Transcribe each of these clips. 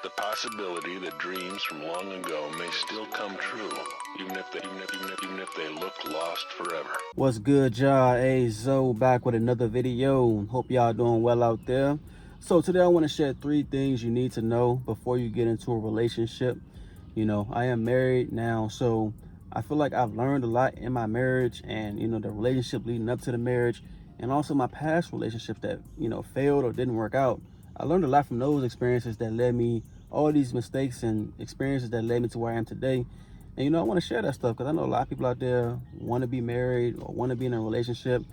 the possibility that dreams from long ago may still come true, even if they look lost forever. What's good, y'all? Ayezo back with another video. Hope y'all doing well out there. So today I want to share 3 things you need to know before you get into a relationship. I am married now, so I feel like I've learned a lot in my marriage and, the relationship leading up to the marriage, and also my past relationships that, failed or didn't work out. I learned a lot from those experiences that led me, all these mistakes and experiences that led me to where I am today. And, I want to share that stuff because I know a lot of people out there want to be married or want to be in a relationship.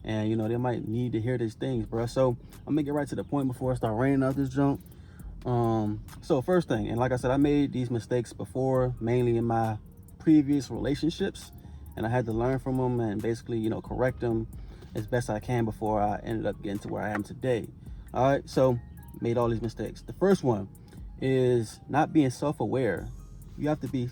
And, they might need to hear these things, bro. So I'm going to get right to the point before I start raining out this junk. So first thing, and like I said, I made these mistakes before, mainly in my previous relationships. And I had to learn from them and basically, correct them as best I can before I ended up getting to where I am today. All right, so made all these mistakes. The first one is not being self-aware. You have to be,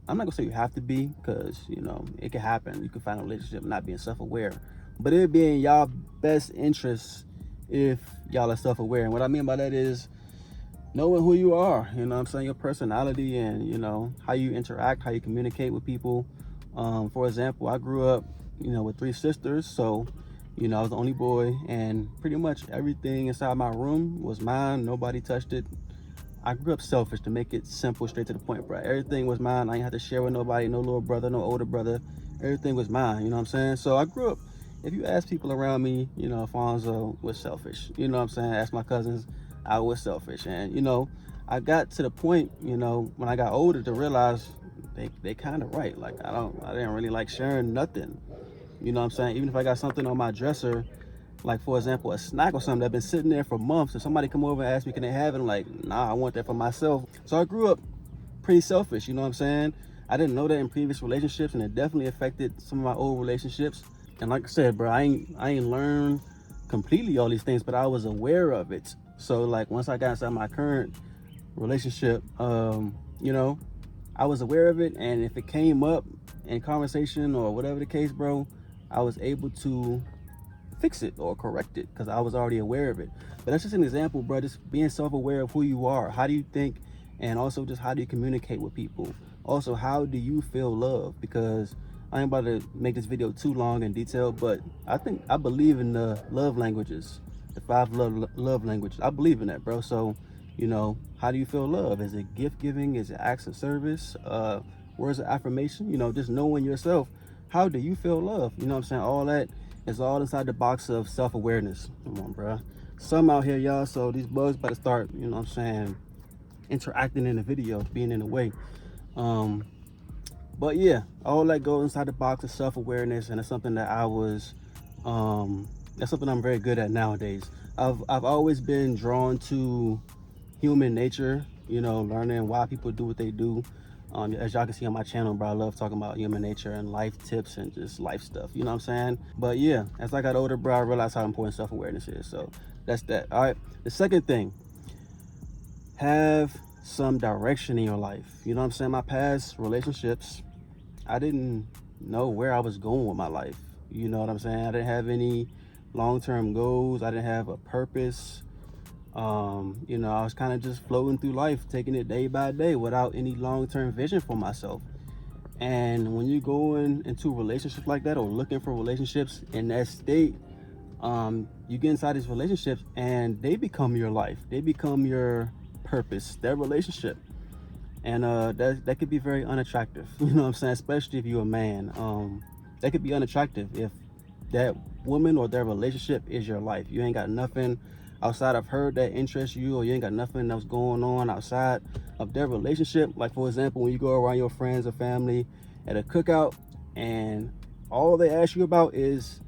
I'm not gonna say you have to be, because it can happen. You can find a relationship not being self-aware, but it being y'all best interests if y'all are self-aware. And what I mean by that is knowing who you are, I'm saying, your personality and how you interact, how you communicate with people. For example, I grew up with 3 sisters, so I was the only boy, and pretty much everything inside my room was mine. Nobody touched it. I grew up selfish, to make it simple, straight to the point, bro. Everything was mine. I didn't have to share with nobody, no little brother, no older brother. Everything was mine, you know what I'm saying? So I grew up, if you ask people around me, Alfonso was selfish. You know what I'm saying? Ask my cousins, I was selfish. And, I got to the point, when I got older, to realize they kind of right. Like, I didn't really like sharing nothing. You know what I'm saying? Even if I got something on my dresser, like for example, a snack or something that's been sitting there for months, and somebody come over and ask me, can they have it? I'm like, nah, I want that for myself. So I grew up pretty selfish, you know what I'm saying? I didn't know that in previous relationships, and it definitely affected some of my old relationships. And like I said, bro, I ain't learned completely all these things, but I was aware of it. So like once I got inside my current relationship, I was aware of it, and if it came up in conversation or whatever the case, bro, I was able to fix it or correct it because I was already aware of it. But that's just an example, bro. Just being self-aware of who you are. How do you think? And also just how do you communicate with people? Also, how do you feel love? Because I ain't about to make this video too long and detailed, but I believe in the love languages, the 5 love languages. I believe in that, bro. So, how do you feel love? Is it gift giving? Is it acts of service? Words of affirmation? Just knowing yourself. How do you feel love? You know what I'm saying? All that is all inside the box of self-awareness. Come on, bro. Some out here, y'all. So these bugs about to start, interacting in the video, being in the way. But yeah, all that goes inside the box of self-awareness, and it's something that that's something I'm very good at nowadays. I've always been drawn to human nature, learning why people do what they do. As y'all can see on my channel, bro, I love talking about human nature and life tips and just life stuff, you know what I'm saying? But yeah, as I got older, bro, I realized how important self-awareness is. So that's that. All right, the second thing, have some direction in your life. You know what I'm saying? My past relationships, I didn't know where I was going with my life. You know what I'm saying? I didn't have any long-term goals. I didn't have a purpose. I was kind of just floating through life, taking it day by day without any long-term vision for myself. And when you're going into relationships like that or looking for relationships in that state, you get inside these relationships and they become your life. They become your purpose, their relationship. And that could be very unattractive, you know what I'm saying? Especially if you're a man. That could be unattractive if that woman or their relationship is your life. You ain't got nothing outside of her that interests you, or you ain't got nothing that's going on outside of their relationship. Like for example, when you go around your friends or family at a cookout and all they ask you about is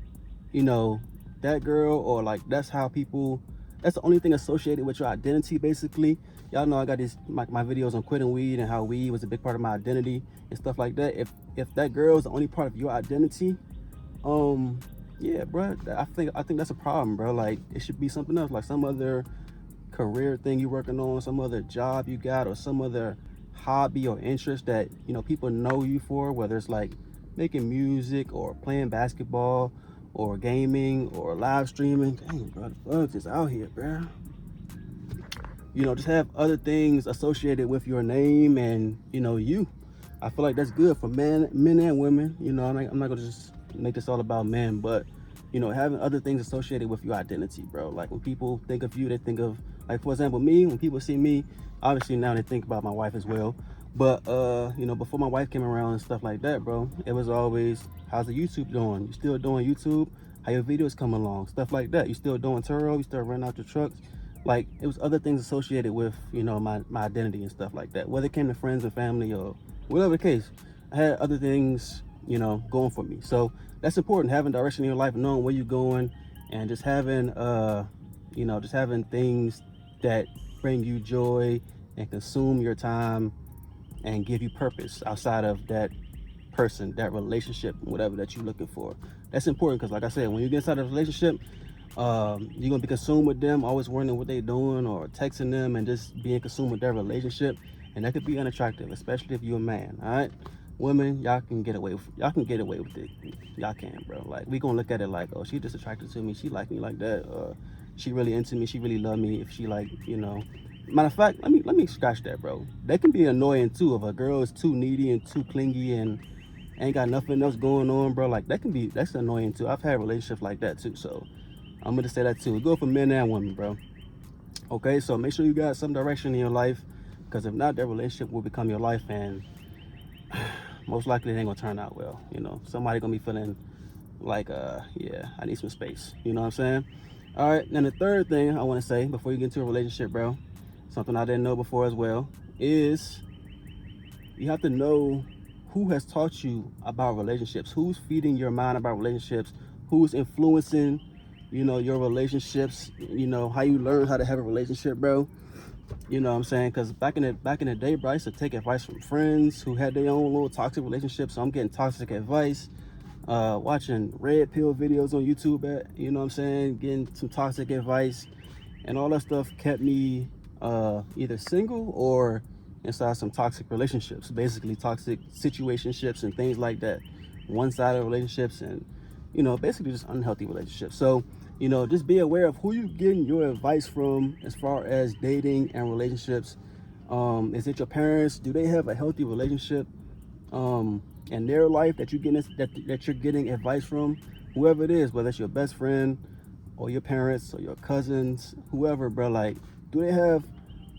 that girl, or like that's the only thing associated with your identity, basically. Y'all know I got my videos on quitting weed and how weed was a big part of my identity and stuff like that. If that girl is the only part of your identity, yeah, bro, I think that's a problem, bro. Like, it should be something else, like some other career thing you're working on, some other job you got, or some other hobby or interest that people know you for, whether it's like making music or playing basketball or gaming or live streaming. Dang, bro, the bugs is out here, bro. just have other things associated with your name and you. I feel like that's good for men and women. I'm not gonna just make this all about men, but having other things associated with your identity, bro. Like when people think of you, they think of, like, for example, me. When people see me, obviously now they think about my wife as well. But before my wife came around and stuff like that, bro, it was always, how's the YouTube doing? You still doing YouTube? How your videos come along? Stuff like that. You still doing Turo? You still renting out your trucks? Like, it was other things associated with my identity and stuff like that. Whether it came to friends and family or whatever the case, I had other things going for me. So that's important, having direction in your life, knowing where you're going, and just having just having things that bring you joy and consume your time and give you purpose outside of that person, that relationship, whatever that you're looking for. That's important because, like I said, when you get inside a relationship, you're gonna be consumed with them, always wondering what they're doing or texting them and just being consumed with their relationship, and that could be unattractive, especially if you're a man. All right, women, y'all can get away with it. Y'all can, bro. Like, we gonna look at it like, oh, she just attracted to me, she like me like that, she really into me, she really love me. If she, like, matter of fact, let me scratch that, bro. That can be annoying too if a girl is too needy and too clingy and ain't got nothing else going on, bro. Like, that's annoying too. I've had relationships like that too, so I'm gonna say that too. It's good for men and women, bro. Okay, so make sure you got some direction in your life, because if not, that relationship will become your life, and most likely it ain't gonna turn out well. Somebody gonna be feeling like, yeah, I need some space. You know what I'm saying? All right, and the third thing I want to say before you get into a relationship, bro, something I didn't know before as well, is you have to know who has taught you about relationships, who's feeding your mind about relationships, who's influencing your relationships, how you learn how to have a relationship, bro. You know what I'm saying? Because back in the day, bro, I used to take advice from friends who had their own little toxic relationships. So I'm getting toxic advice, watching red pill videos on YouTube, you know what I'm saying, getting some toxic advice, and all that stuff kept me either single or inside some toxic relationships, basically toxic situationships and things like that, one-sided relationships, and basically just unhealthy relationships. So just be aware of who you're getting your advice from as far as dating and relationships. Is it your parents? Do they have a healthy relationship in their life that you're getting advice from? Whoever it is, whether it's your best friend or your parents or your cousins, whoever, bro, like, do they have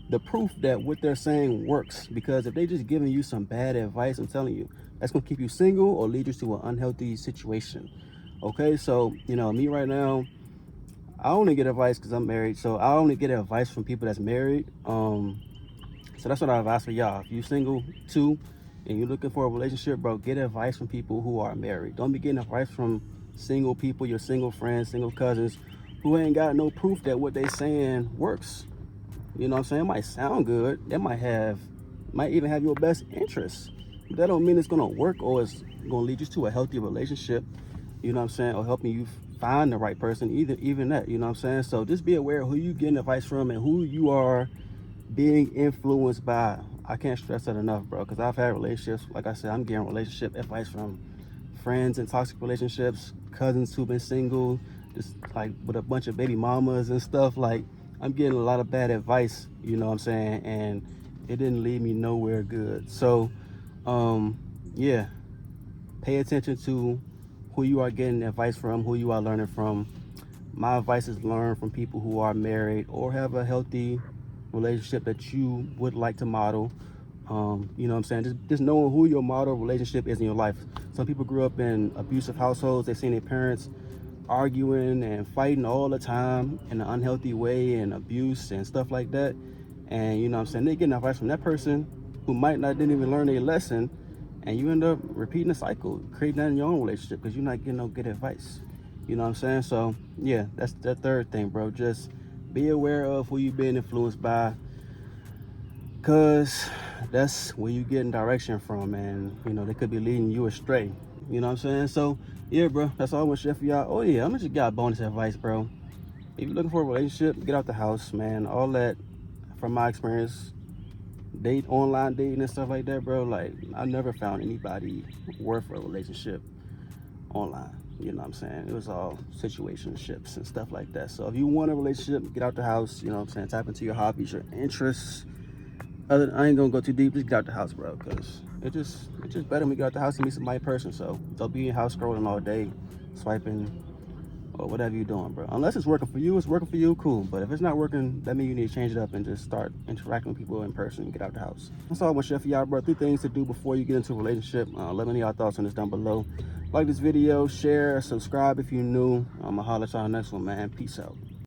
the proof that what they're saying works? Because if they just giving you some bad advice, I'm telling you, that's gonna keep you single or lead you to an unhealthy situation. Okay, so me right now, I only get advice because I'm married, so I only get advice from people that's married. So that's what I've asked for y'all. If you single too and you're looking for a relationship, bro, get advice from people who are married. Don't be getting advice from single people, your single friends, single cousins, who ain't got no proof that what they saying works. You know what I'm saying? It might sound good. It might even have your best interests. But that don't mean it's gonna work or it's gonna lead you to a healthy relationship. You know what I'm saying? Or helping you find the right person. Even that. You know what I'm saying? So just be aware of who you getting advice from and who you are being influenced by. I can't stress that enough, bro. Because I've had relationships. Like I said, I'm getting relationship advice from friends in toxic relationships, cousins who've been single, just like with a bunch of baby mamas and stuff. Like, I'm getting a lot of bad advice, you know what I'm saying, and it didn't lead me nowhere good. So yeah, pay attention to who you are getting advice from, who you are learning from. My advice is learn from people who are married or have a healthy relationship that you would like to model. You know what I'm saying? Just knowing who your model relationship is in your life. Some people grew up in abusive households. They've seen their parents arguing and fighting all the time in an unhealthy way and abuse and stuff like that. And you know what I'm saying? They getting advice from that person who might not didn't even learn a lesson, and you end up repeating the cycle, creating that in your own relationship because you're not getting no good advice. You know what I'm saying? So yeah, that's the third thing, bro. Just be aware of who you've been influenced by, because that's where you getting direction from, and they could be leading you astray. You know what I'm saying? So yeah, bro, that's all I want to share for y'all. Oh yeah, I'm gonna just got bonus advice, bro. If you're looking for a relationship, get out the house, man. All that, from my experience, online dating and stuff like that, bro. Like, I never found anybody worth a relationship online. You know what I'm saying? It was all situationships and stuff like that. So if you want a relationship, get out the house. You know what I'm saying? Tap into your hobbies, your interests. I ain't gonna go too deep. Just get out the house, bro, because it's just better when we get out the house and meet somebody in person. So don't be in house scrolling all day, swiping or whatever you're doing, bro. Unless it's working for you, it's working for you, cool. But if it's not working, that means you need to change it up and just start interacting with people in person and get out the house. That's all I want to share for y'all, bro. 3 things to do before you get into a relationship. Let me know your thoughts on this down below. Like this video, share, subscribe if you're new. I'm gonna holler at y'all next one, man. Peace out.